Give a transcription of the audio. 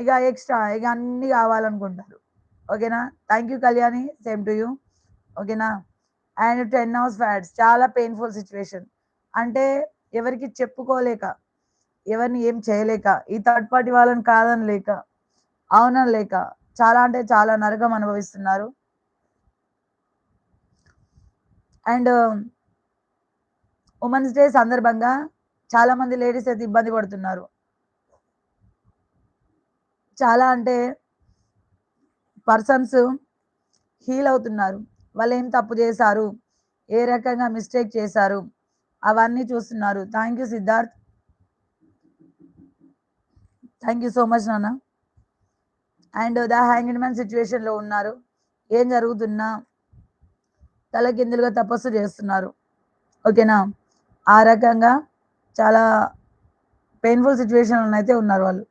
ఇక ఎక్స్ట్రా ఇక అన్నీ కావాలనుకుంటారు. ఓకేనా. Thank you Kalyani, same to you. ఓకేనా. అండ్ 10 అవర్స్ ఫ్యాట్స్ చాలా పెయిన్ఫుల్ సిచ్యువేషన్. అంటే ఎవరికి చెప్పుకోలేక, ఎవరిని ఏం చేయలేక, ఈ థర్డ్ పార్టీ వాళ్ళని కాదని లేక, అవునని లేక చాలా అంటే చాలా నరకం అనుభవిస్తున్నారు. అండ్ ఉమెన్స్ డే సందర్భంగా చాలా మంది లేడీస్ అయితే ఇబ్బంది పడుతున్నారు. చాలా అంటే పర్సన్స్ హీల్ అవుతున్నారు. వాళ్ళు ఏం తప్పు చేశారు, ఏ రకంగా మిస్టేక్ చేశారు, అవన్నీ చూస్తున్నారు. Thank you Siddharth, thank you so much నాన్న. అండ్ ద హ్యాంగ్డ్ మ్యాన్ సిచ్యువేషన్లో ఉన్నారు. ఏం జరుగుతున్నా తలకిందులుగా తపస్సు చేస్తున్నారు. ఓకేనా. ఆ రకంగా చాలా పెయిన్ఫుల్ సిచ్యువేషన్ అయితే ఉన్నారు వాళ్ళు.